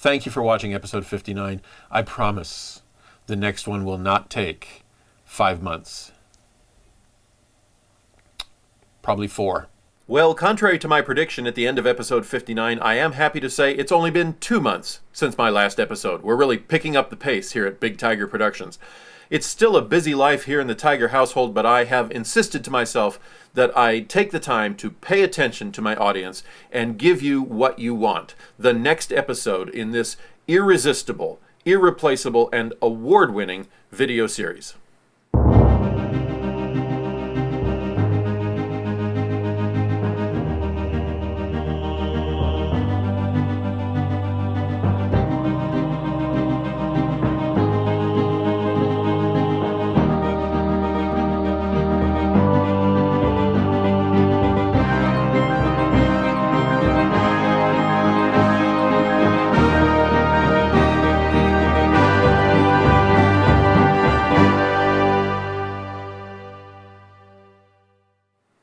Thank you for watching episode 59. I promise the next one will not take 5 months. Probably 4. Well, contrary to my prediction at the end of episode 59, I am happy to say it's only been 2 months since my last episode. We're really picking up the pace here at Big Tiger Productions. It's still a busy life here in the Tiger household, but I have insisted to myself that I take the time to pay attention to my audience and give you what you want. The next episode in this irresistible, irreplaceable, and award-winning video series.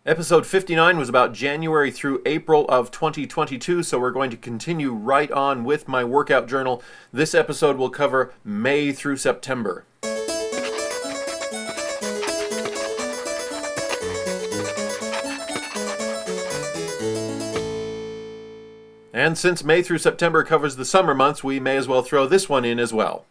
Episode 59 was about January through April of 2022, so we're going to continue right on with my workout journal. This episode will cover May through September. And since May through September covers the summer months, we may as well throw this one in as well.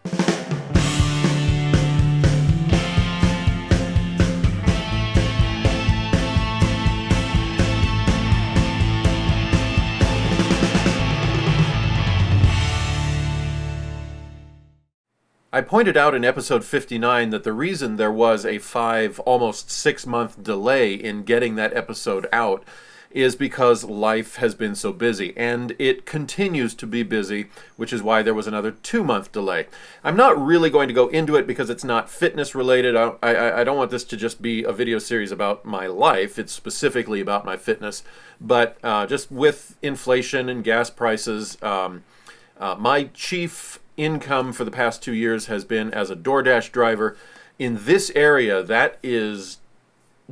I pointed out in episode 59 that the reason there was a 5, almost 6 month delay in getting that episode out is because life has been so busy, and it continues to be busy, which is why there was another 2 month delay. I'm not really going to go into it because it's not fitness related. I don't want this to just be a video series about my life. It's specifically about my fitness, but just with inflation and gas prices, my chief income for the past 2 years has been as a DoorDash driver. In this area, that is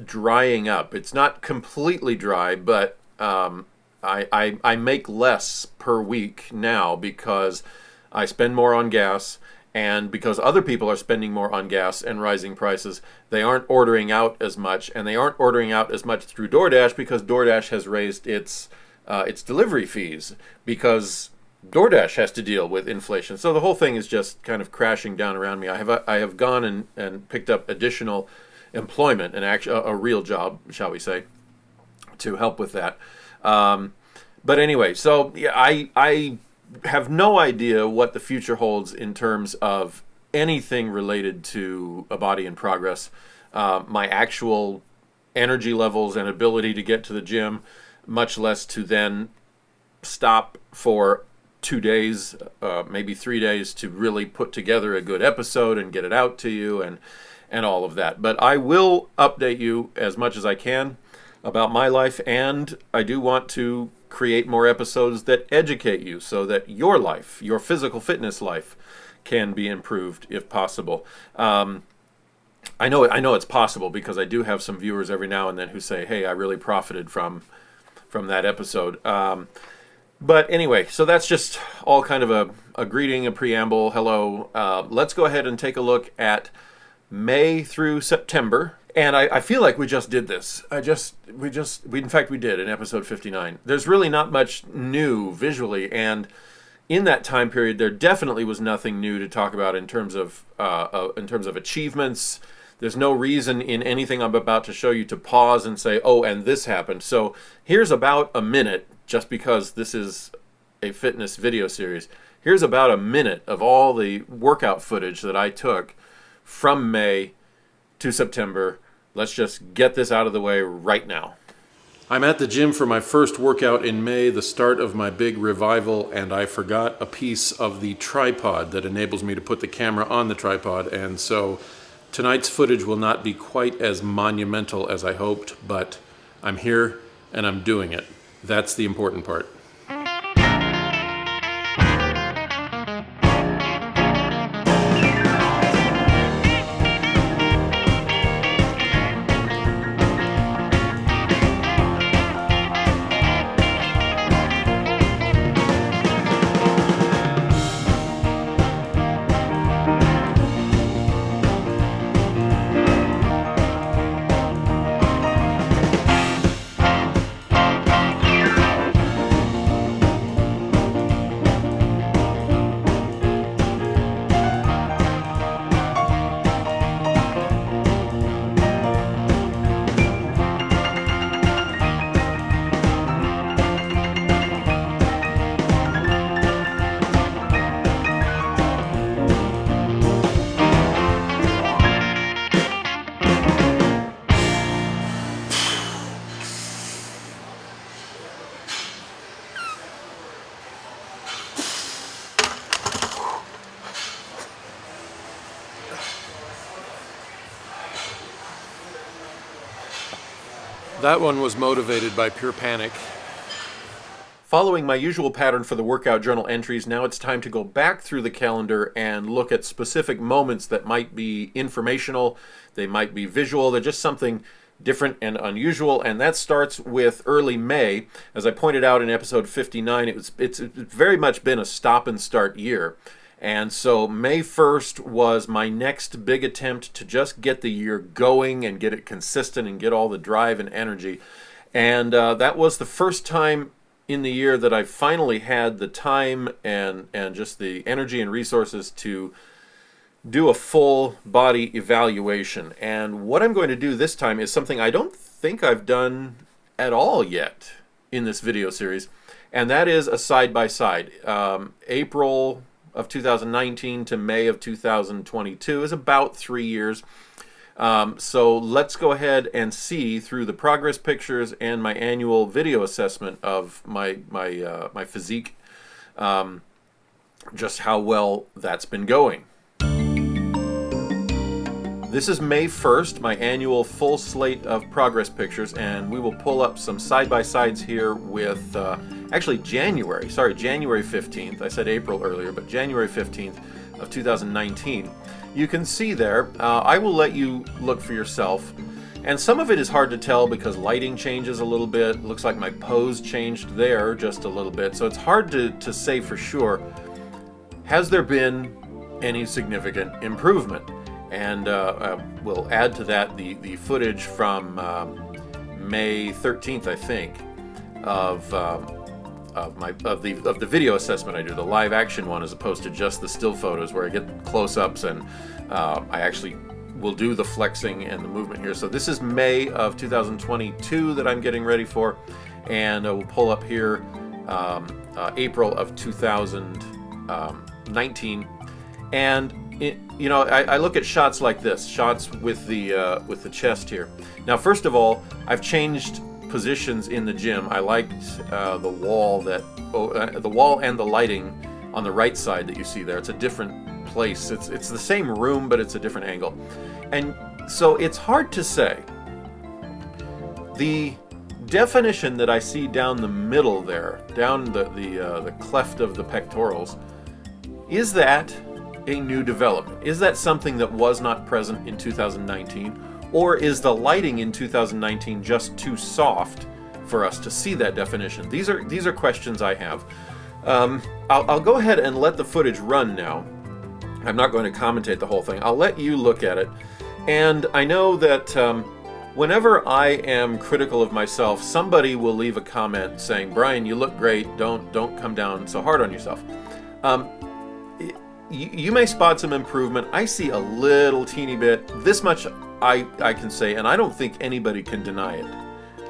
drying up. It's not completely dry, but I make less per week now because I spend more on gas, and because other people are spending more on gas and rising prices, they aren't ordering out as much, and they aren't ordering out as much through DoorDash because DoorDash has raised its delivery fees because DoorDash has to deal with inflation. So the whole thing is just kind of crashing down around me. I have gone and picked up additional employment, and actually a real job, shall we say, to help with that. But anyway, so yeah, I have no idea what the future holds in terms of anything related to A Body in Progress. My actual energy levels and ability to get to the gym, much less to then stop for 2 days, maybe 3 days to really put together a good episode and get it out to you and all of that. But I will update you as much as I can about my life, and I do want to create more episodes that educate you so that your life, your physical fitness life, can be improved if possible. I know it's possible because I do have some viewers every now and then who say, hey, I really profited from that episode. But anyway, so that's just all kind of a greeting, a preamble. Hello. Let's go ahead and take a look at May through September. And I feel like we just did this. In fact, we did in episode 59. There's really not much new visually, and in that time period, there definitely was nothing new to talk about in terms of achievements. There's no reason in anything I'm about to show you to pause and say, oh, and this happened. So here's about a minute, just because this is a fitness video series. Here's about a minute of all the workout footage that I took from May to September. Let's just get this out of the way right now. I'm at the gym for my first workout in May, the start of my big revival, and I forgot a piece of the tripod that enables me to put the camera on the tripod, and so tonight's footage will not be quite as monumental as I hoped, but I'm here and I'm doing it. That's the important part. That one was motivated by pure panic. Following my usual pattern for the workout journal entries, now it's time to go back through the calendar and look at specific moments that might be informational, they might be visual, they're just something different and unusual, and that starts with early May. As I pointed out in episode 59, it's very much been a stop and start year. And so May 1st was my next big attempt to just get the year going and get it consistent and get all the drive and energy. And that was the first time in the year that I finally had the time and just the energy and resources to do a full body evaluation. And what I'm going to do this time is something I don't think I've done at all yet in this video series, and that is a side-by-side. April of 2019 to May of 2022 is about 3 years. So let's go ahead and see through the progress pictures and my annual video assessment of my physique, just how well that's been going. This is May 1st, my annual full slate of progress pictures, and we will pull up some side-by-sides here with, actually January 15th. I said April earlier, but January 15th of 2019. You can see there, I will let you look for yourself, and some of it is hard to tell because lighting changes a little bit. Looks like my pose changed there just a little bit, so it's hard to say for sure. Has there been any significant improvement? And we'll add to that the footage from May 13th, I think, of the video assessment I do, the live action one, as opposed to just the still photos where I get close-ups and I actually will do the flexing and the movement here. So this is May of 2022 that I'm getting ready for, and we'll pull up here April of 2019, and I look at shots like this, shots with the chest here. Now, first of all, I've changed positions in the gym. I liked the wall and the lighting on the right side that you see there. It's a different place. It's the same room, but it's a different angle, and so it's hard to say. The definition that I see down the middle there, down the cleft of the pectorals, is that a new development? Is that something that was not present in 2019? Or is the lighting in 2019 just too soft for us to see that definition? These are questions I have. I'll go ahead and let the footage run now. I'm not going to commentate the whole thing. I'll let you look at it. And I know that whenever I am critical of myself, somebody will leave a comment saying, "Brian, you look great. Don't come down so hard on yourself." You may spot some improvement. I see a little teeny bit. This much I can say, and I don't think anybody can deny it.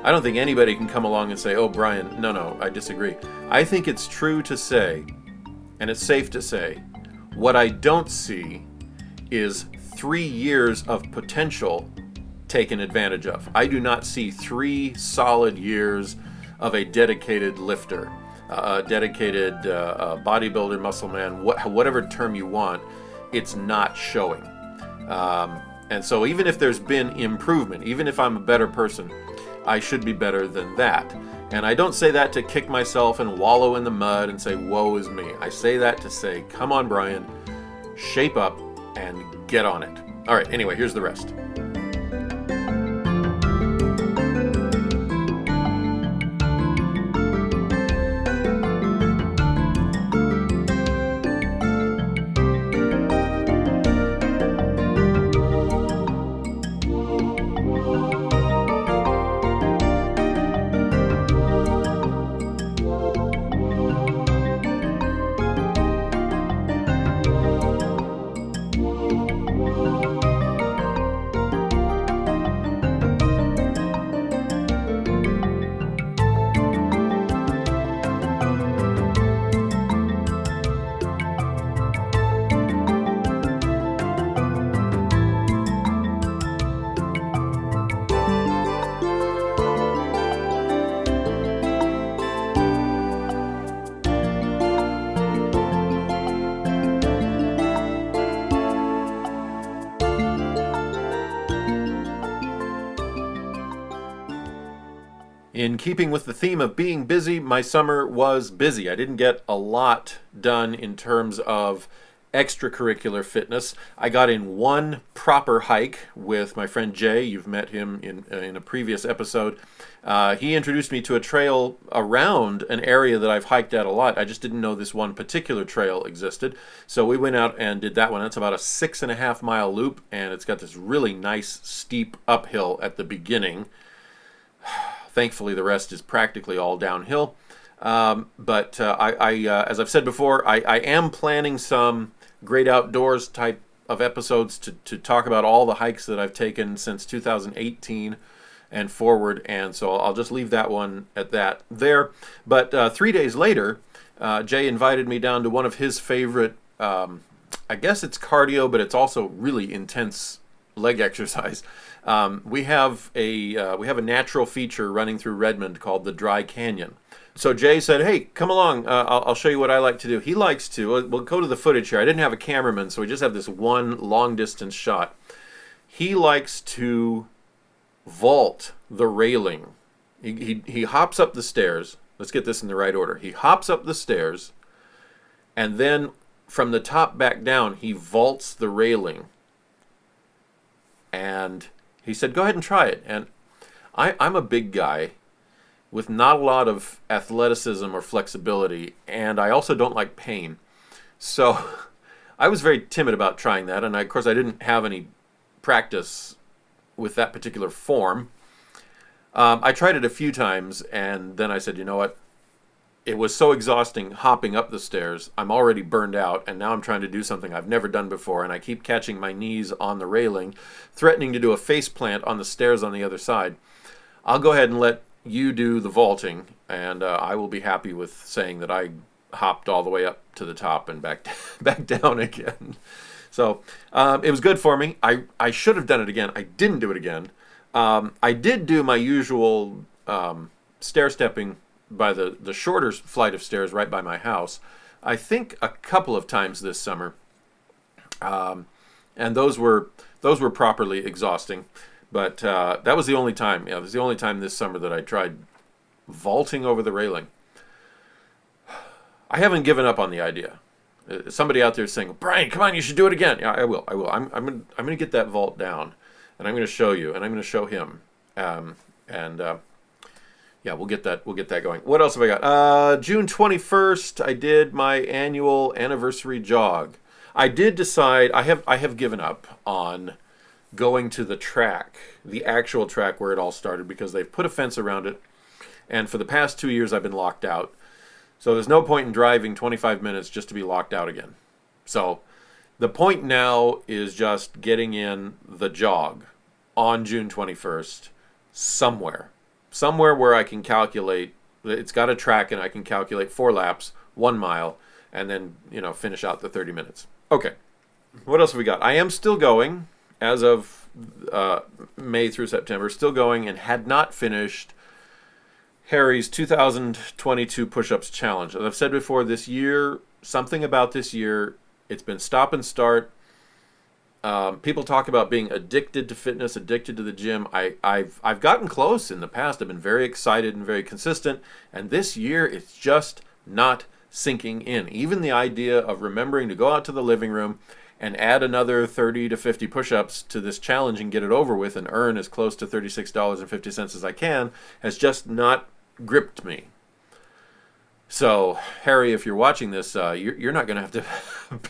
I don't think anybody can come along and say, "Oh, Brian, no, I disagree." I think it's true to say, and it's safe to say, what I don't see is 3 years of potential taken advantage of. I do not see 3 solid years of a dedicated lifter. A dedicated bodybuilder, muscle man, whatever term you want, it's not showing. And so even if there's been improvement, even if I'm a better person, I should be better than that. And I don't say that to kick myself and wallow in the mud and say, "Woe is me." I say that to say, "Come on, Brian, shape up and get on it." All right, anyway, here's the rest. In keeping with the theme of being busy, my summer was busy. I didn't get a lot done in terms of extracurricular fitness. I got in one proper hike with my friend Jay. You've met him in a previous episode. He introduced me to a trail around an area that I've hiked at a lot. I just didn't know this one particular trail existed. So we went out and did that one. It's about a 6.5-mile loop, and it's got this really nice steep uphill at the beginning. Thankfully, the rest is practically all downhill. But as I've said before, I am planning some Great Outdoors type of episodes to talk about all the hikes that I've taken since 2018 and forward. And so I'll just leave that one at that there. But 3 days later, Jay invited me down to one of his favorite, I guess it's cardio, but it's also really intense leg exercise. We have a natural feature running through Redmond called the Dry Canyon. So Jay said, "Hey, come along. I'll show you what I like to do." He likes to. We'll go to the footage here. I didn't have a cameraman, so we just have this one long distance shot. He likes to vault the railing. He hops up the stairs. Let's get this in the right order. He hops up the stairs, and then from the top back down, he vaults the railing. And he said, "Go ahead and try it." And I'm a big guy with not a lot of athleticism or flexibility, and I also don't like pain. So I was very timid about trying that, and of course I didn't have any practice with that particular form. I tried it a few times, and then I said, you know what? It was so exhausting hopping up the stairs. I'm already burned out, and now I'm trying to do something I've never done before, and I keep catching my knees on the railing, threatening to do a face plant on the stairs on the other side. I'll go ahead and let you do the vaulting, and I will be happy with saying that I hopped all the way up to the top and back down again. So it was good for me. I should have done it again. I didn't do it again. I did do my usual stair-stepping by the shorter flight of stairs right by my house, I think a couple of times this summer, and those were properly exhausting. But that was the only time. Yeah, it was the only time this summer that I tried vaulting over the railing. I haven't given up on the idea. Somebody out there is saying, "Brian, come on, you should do it again." Yeah, I will. I'm gonna get that vault down, and I'm gonna show you, and I'm gonna show him, yeah, we'll get that going. What else have I got? June 21st, I did my annual anniversary jog. I did decide I have given up on going to the track, the actual track where it all started, because they've put a fence around it, and for the past 2 years I've been locked out. So there's no point in driving 25 minutes just to be locked out again. So the point now is just getting in the jog on June 21st somewhere where I can calculate. It's got a track, and I can calculate 4 laps, 1 mile, and then finish out the 30 minutes. Okay, what else have we got? I am still going as of May through September, still going, and had not finished Harry's 2022 push-ups challenge. As I've said before, this year, something about this year, it's been stop and start. People talk about being addicted to fitness, addicted to the gym. I've gotten close in the past. I've been very excited and very consistent, and this year it's just not sinking in. Even the idea of remembering to go out to the living room and add another 30 to 50 push-ups to this challenge and get it over with and earn as close to $36.50 as I can has just not gripped me. So, Harry, if you're watching this, you're not going to have to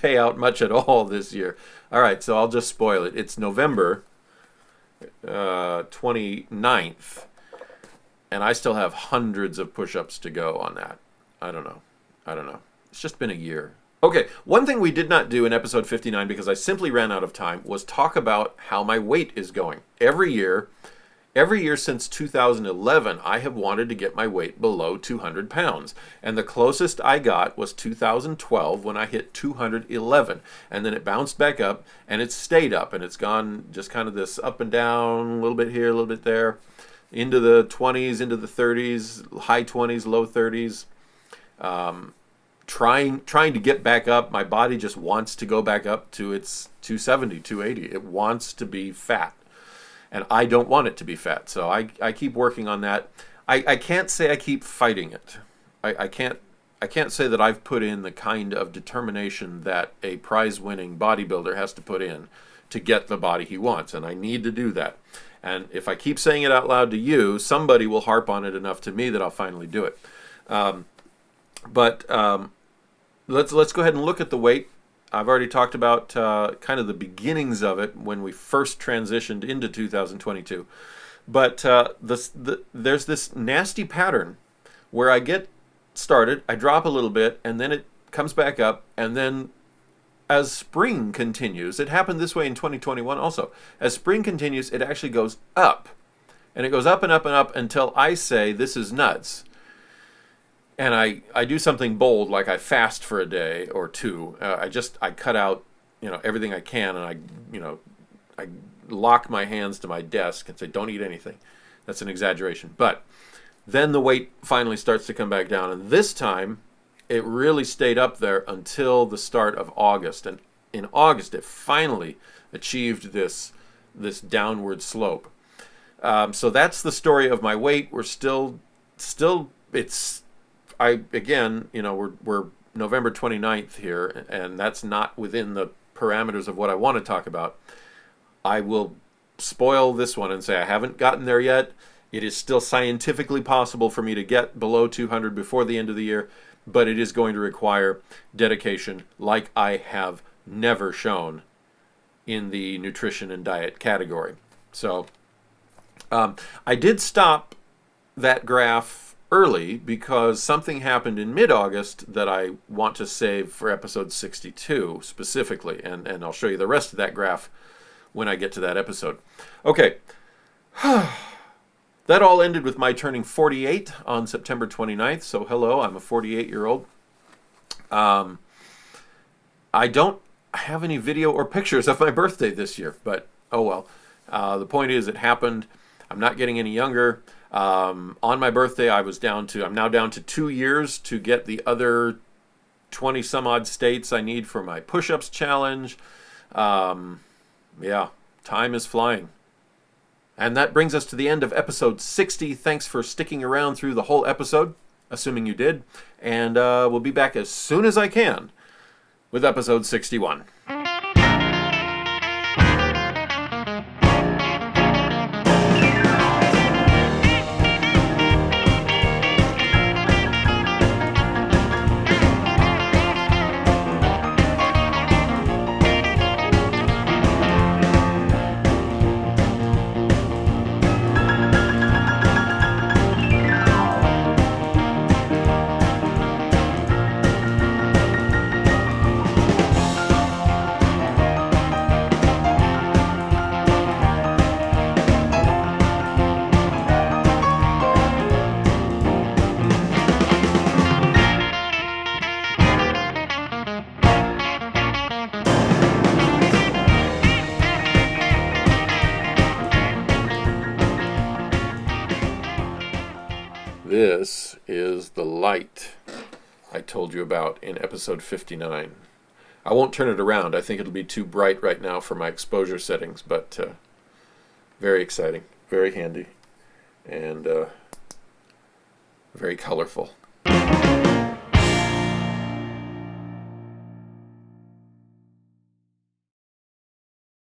pay out much at all this year. All right, so I'll just spoil it. It's November 29th, and I still have hundreds of push-ups to go on that. I don't know. It's just been a year. Okay, one thing we did not do in episode 59, because I simply ran out of time, was talk about how my weight is going. Every year since 2011, I have wanted to get my weight below 200 pounds. And the closest I got was 2012 when I hit 211. And then it bounced back up, and it's stayed up. And it's gone just kind of this up and down, a little bit here, a little bit there, into the 20s, into the 30s, high 20s, low 30s. Trying to get back up. My body just wants to go back up to its 270, 280. It wants to be fat. And I don't want it to be fat. So I keep working on that. I can't say I keep fighting it. I can't say that I've put in the kind of determination that a prize-winning bodybuilder has to put in to get the body he wants, and I need to do that. And if I keep saying it out loud to you, somebody will harp on it enough to me that I'll finally do it. But let's go ahead and look at the weight. I've already talked about kind of the beginnings of it when we first transitioned into 2022. But there's this nasty pattern where I get started, I drop a little bit, and then it comes back up, and then as spring continues, it happened this way in 2021 also. As spring continues, it actually goes up. And it goes up and up and up until I say, this is nuts. And I do something bold, like I fast for a day or two. I cut out, everything I can, and I lock my hands to my desk and say, don't eat anything. That's an exaggeration. But then the weight finally starts to come back down. And this time, it really stayed up there until the start of August. And in August, it finally achieved this downward slope. So that's the story of my weight. We're still we're November 29th here, and that's not within the parameters of what I want to talk about. I will spoil this one and say I haven't gotten there yet. It is still scientifically possible for me to get below 200 before the end of the year, but it is going to require dedication like I have never shown in the nutrition and diet category. So I did stop that graph early because something happened in mid-August that I want to save for episode 62 specifically, and I'll show you the rest of that graph when I get to that episode. Okay. That all ended with my turning 48 on September 29th. So hello, I'm a 48-year-old. I don't have any video or pictures of my birthday this year, but oh well. The point is, it happened. I'm not getting any younger. On my birthday, I'm now down to 2 years to get the other 20 some odd states I need for my push-ups challenge. Yeah, time is flying. And that brings us to the end of episode 60. Thanks for sticking around through the whole episode, assuming you did. And we'll be back as soon as I can with episode 61. This is the light I told you about in episode 59. I won't turn it around. I think it'll be too bright right now for my exposure settings, but very exciting, very handy, and very colorful.